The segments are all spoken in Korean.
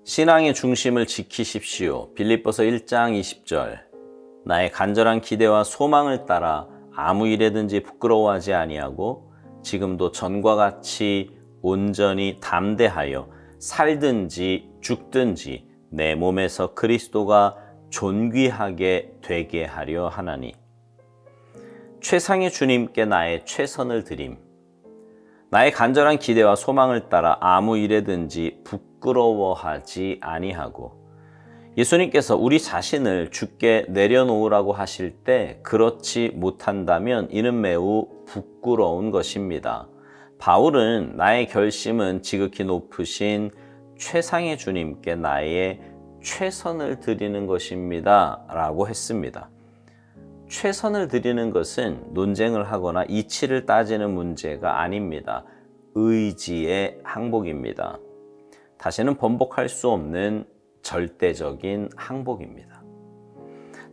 신앙의 중심을 지키십시오. 빌립보서 1장 20절. 나의 간절한 기대와 소망을 따라 아무 일에든지 부끄러워하지 아니하고 지금도 전과 같이 온전히 담대하여 살든지 죽든지 내 몸에서 그리스도가 존귀하게 되게 하려 하나니. 최상의 주님께 나의 최선을 드림. 나의 간절한 기대와 소망을 따라 아무 일에든지 부끄러워하지 아니하고. 예수님께서 우리 자신을 주께 내려놓으라고 하실 때 그렇지 못한다면 이는 매우 부끄러운 것입니다. 바울은 나의 결심은 지극히 높으신 최상의 주님께 나의 최선을 드리는 것입니다 라고 했습니다. 최선을 드리는 것은 논쟁을 하거나 이치를 따지는 문제가 아닙니다. 의지의 항복입니다. 다시는 번복할 수 없는 절대적인 항복입니다.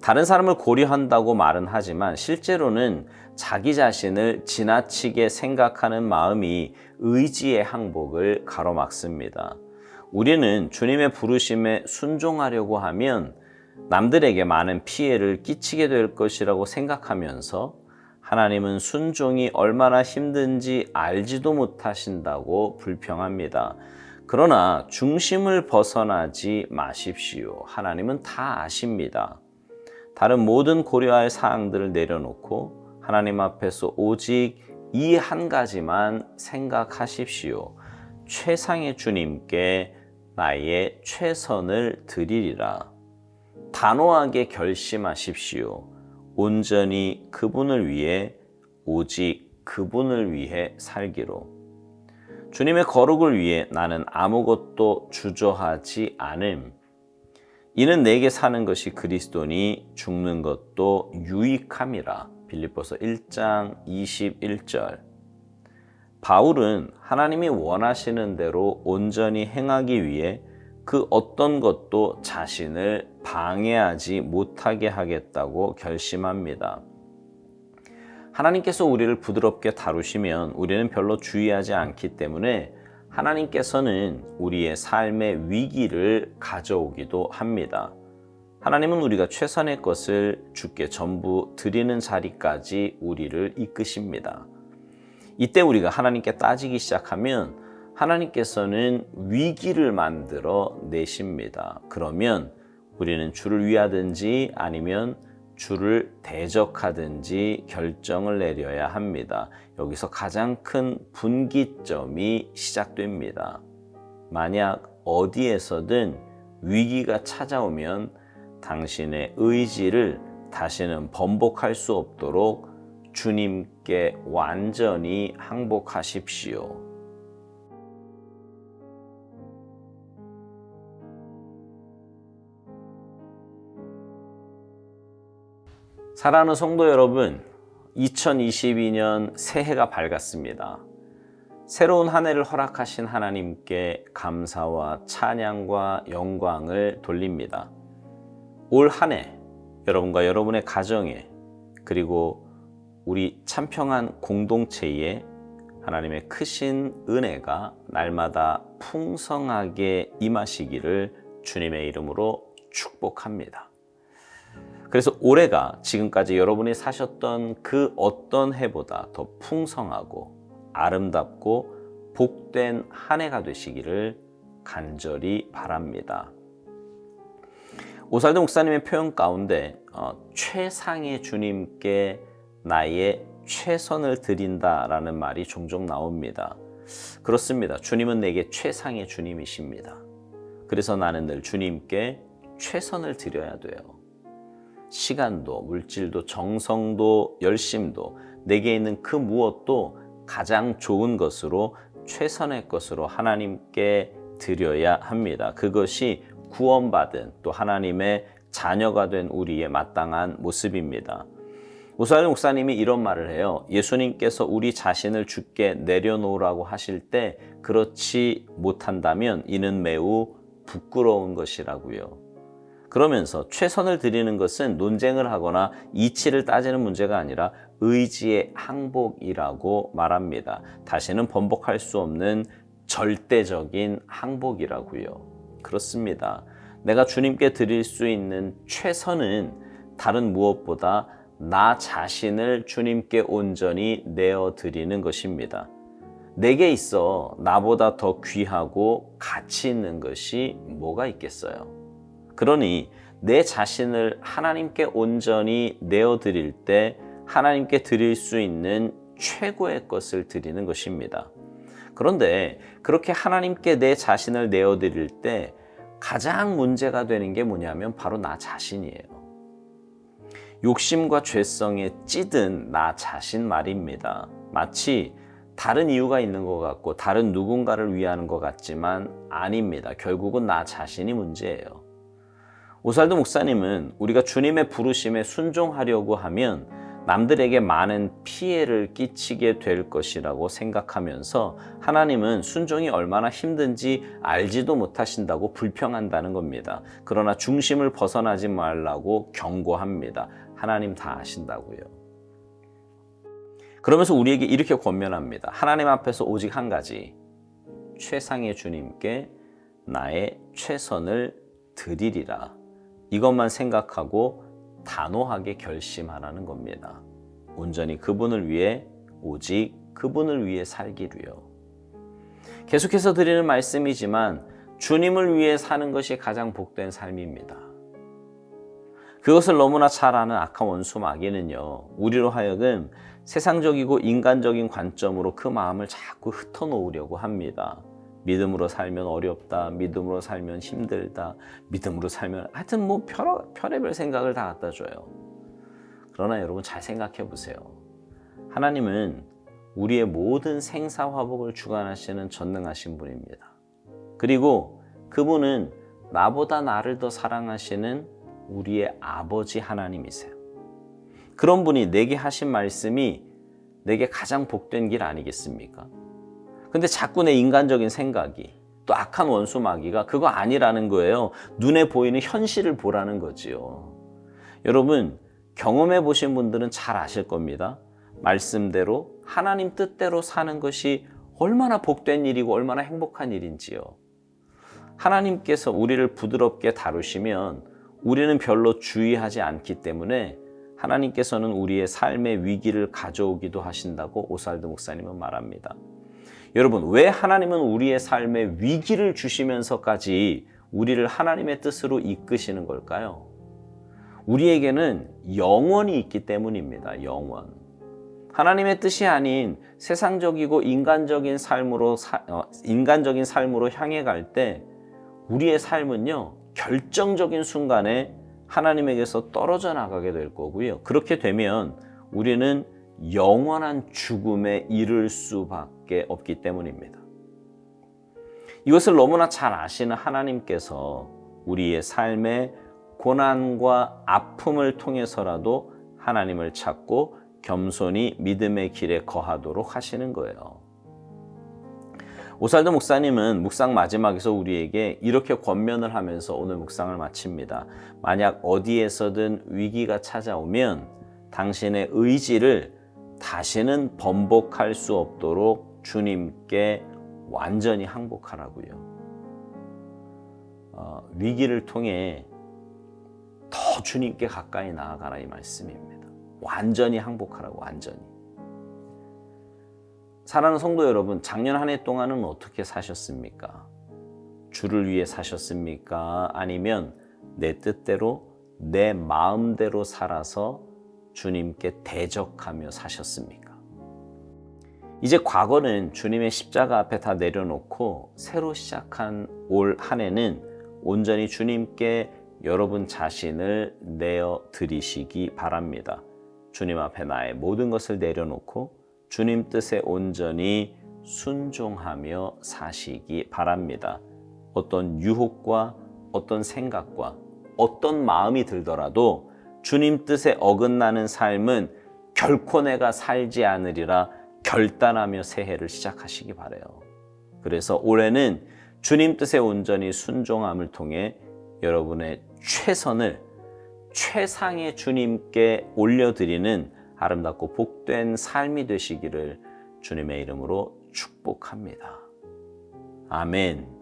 다른 사람을 고려한다고 말은 하지만 실제로는 자기 자신을 지나치게 생각하는 마음이 의지의 항복을 가로막습니다. 우리는 주님의 부르심에 순종하려고 하면 남들에게 많은 피해를 끼치게 될 것이라고 생각하면서 하나님은 순종이 얼마나 힘든지 알지도 못하신다고 불평합니다. 그러나 중심을 벗어나지 마십시오. 하나님은 다 아십니다. 다른 모든 고려할 사항들을 내려놓고 하나님 앞에서 오직 이 한 가지만 생각하십시오. 최상의 주님께 나의 최선을 드리리라. 단호하게 결심하십시오. 온전히 그분을 위해, 오직 그분을 위해 살기로. 주님의 거룩을 위해 나는 아무것도 주저하지 않음. 이는 내게 사는 것이 그리스도니 죽는 것도 유익함이라. 빌립보서 1장 21절. 바울은 하나님이 원하시는 대로 온전히 행하기 위해 그 어떤 것도 자신을 방해하지 못하게 하겠다고 결심합니다. 하나님께서 우리를 부드럽게 다루시면 우리는 별로 주의하지 않기 때문에 하나님께서는 우리의 삶의 위기를 가져오기도 합니다. 하나님은 우리가 최선의 것을 주께 전부 드리는 자리까지 우리를 이끄십니다. 이때 우리가 하나님께 따지기 시작하면 하나님께서는 위기를 만들어 내십니다. 그러면 우리는 주를 위하든지 아니면 주를 대적하든지 결정을 내려야 합니다. 여기서 가장 큰 분기점이 시작됩니다. 만약 어디에서든 위기가 찾아오면 당신의 의지를 다시는 번복할 수 없도록 주님께 완전히 항복하십시오. 사랑하는 성도 여러분, 2022년 새해가 밝았습니다. 새로운 한 해를 허락하신 하나님께 감사와 찬양과 영광을 돌립니다. 올 한 해 여러분과 여러분의 가정에 그리고 우리 참평한 공동체에 하나님의 크신 은혜가 날마다 풍성하게 임하시기를 주님의 이름으로 축복합니다. 그래서 올해가 지금까지 여러분이 사셨던 그 어떤 해보다 더 풍성하고 아름답고 복된 한 해가 되시기를 간절히 바랍니다. 오살도 목사님의 표현 가운데 최상의 주님께 나의 최선을 드린다라는 말이 종종 나옵니다. 그렇습니다. 주님은 내게 최상의 주님이십니다. 그래서 나는 늘 주님께 최선을 드려야 돼요. 시간도, 물질도, 정성도, 열심도, 내게 있는 그 무엇도 가장 좋은 것으로, 최선의 것으로 하나님께 드려야 합니다. 그것이 구원받은 또 하나님의 자녀가 된 우리의 마땅한 모습입니다. 오살도 목사님이 이런 말을 해요. 예수님께서 우리 자신을 주께 내려놓으라고 하실 때 그렇지 못한다면 이는 매우 부끄러운 것이라고요. 그러면서 최선을 드리는 것은 논쟁을 하거나 이치를 따지는 문제가 아니라 의지의 항복이라고 말합니다. 다시는 번복할 수 없는 절대적인 항복이라고요. 그렇습니다. 내가 주님께 드릴 수 있는 최선은 다른 무엇보다 나 자신을 주님께 온전히 내어드리는 것입니다. 내게 있어 나보다 더 귀하고 가치 있는 것이 뭐가 있겠어요? 그러니 내 자신을 하나님께 온전히 내어드릴 때 하나님께 드릴 수 있는 최고의 것을 드리는 것입니다. 그런데 그렇게 하나님께 내 자신을 내어드릴 때 가장 문제가 되는 게 뭐냐면 바로 나 자신이에요. 욕심과 죄성에 찌든 나 자신 말입니다. 마치 다른 이유가 있는 것 같고 다른 누군가를 위하는 것 같지만 아닙니다. 결국은 나 자신이 문제예요. 오살도 목사님은 우리가 주님의 부르심에 순종하려고 하면 남들에게 많은 피해를 끼치게 될 것이라고 생각하면서 하나님은 순종이 얼마나 힘든지 알지도 못하신다고 불평한다는 겁니다. 그러나 중심을 벗어나지 말라고 경고합니다. 하나님 다 아신다고요. 그러면서 우리에게 이렇게 권면합니다. 하나님 앞에서 오직 한 가지, 최상의 주님께 나의 최선을 드리리라. 이것만 생각하고 단호하게 결심하라는 겁니다. 온전히 그분을 위해, 오직 그분을 위해 살기로요. 계속해서 드리는 말씀이지만 주님을 위해 사는 것이 가장 복된 삶입니다. 그것을 너무나 잘 아는 악한 원수 마귀는요, 우리로 하여금 세상적이고 인간적인 관점으로 그 마음을 자꾸 흩어놓으려고 합니다. 믿음으로 살면 어렵다, 믿음으로 살면 힘들다, 믿음으로 살면 하여튼 뭐 별의별 생각을 다 갖다 줘요. 그러나 여러분 잘 생각해 보세요. 하나님은 우리의 모든 생사화복을 주관하시는 전능하신 분입니다. 그리고 그분은 나보다 나를 더 사랑하시는 우리의 아버지 하나님이세요. 그런 분이 내게 하신 말씀이 내게 가장 복된 길 아니겠습니까? 근데 자꾸 내 인간적인 생각이, 또 악한 원수 마귀가 그거 아니라는 거예요. 눈에 보이는 현실을 보라는 거지요. 여러분, 경험해 보신 분들은 잘 아실 겁니다. 말씀대로 하나님 뜻대로 사는 것이 얼마나 복된 일이고 얼마나 행복한 일인지요. 하나님께서 우리를 부드럽게 다루시면 우리는 별로 주의하지 않기 때문에 하나님께서는 우리의 삶의 위기를 가져오기도 하신다고 오살도 목사님은 말합니다. 여러분, 왜 하나님은 우리의 삶에 위기를 주시면서까지 우리를 하나님의 뜻으로 이끄시는 걸까요? 우리에게는 영원이 있기 때문입니다. 영원. 하나님의 뜻이 아닌 세상적이고 인간적인 삶으로 향해 갈 때 우리의 삶은요, 결정적인 순간에 하나님에게서 떨어져 나가게 될 거고요. 그렇게 되면 우리는 영원한 죽음에 이를 수밖에 없기 때문입니다. 이것을 너무나 잘 아시는 하나님께서 우리의 삶의 고난과 아픔을 통해서라도 하나님을 찾고 겸손히 믿음의 길에 거하도록 하시는 거예요. 오살도 목사님은 묵상 마지막에서 우리에게 이렇게 권면을 하면서 오늘 묵상을 마칩니다. 만약 어디에서든 위기가 찾아오면 당신의 의지를 다시는 번복할 수 없도록 주님께 완전히 항복하라고요. 위기를 통해 더 주님께 가까이 나아가라 이 말씀입니다. 완전히 항복하라고, 완전히. 사랑하는 성도 여러분, 작년 한 해 동안은 어떻게 사셨습니까? 주를 위해 사셨습니까? 아니면 내 뜻대로, 내 마음대로 살아서 주님께 대적하며 사셨습니까? 이제 과거는 주님의 십자가 앞에 다 내려놓고 새로 시작한 올 한 해는 온전히 주님께 여러분 자신을 내어 드리시기 바랍니다. 주님 앞에 나의 모든 것을 내려놓고 주님 뜻에 온전히 순종하며 사시기 바랍니다. 어떤 유혹과 어떤 생각과 어떤 마음이 들더라도 주님 뜻에 어긋나는 삶은 결코 내가 살지 않으리라 결단하며 새해를 시작하시기 바라요. 그래서 올해는 주님 뜻에 온전히 순종함을 통해 여러분의 최선을 최상의 주님께 올려드리는 아름답고 복된 삶이 되시기를 주님의 이름으로 축복합니다. 아멘.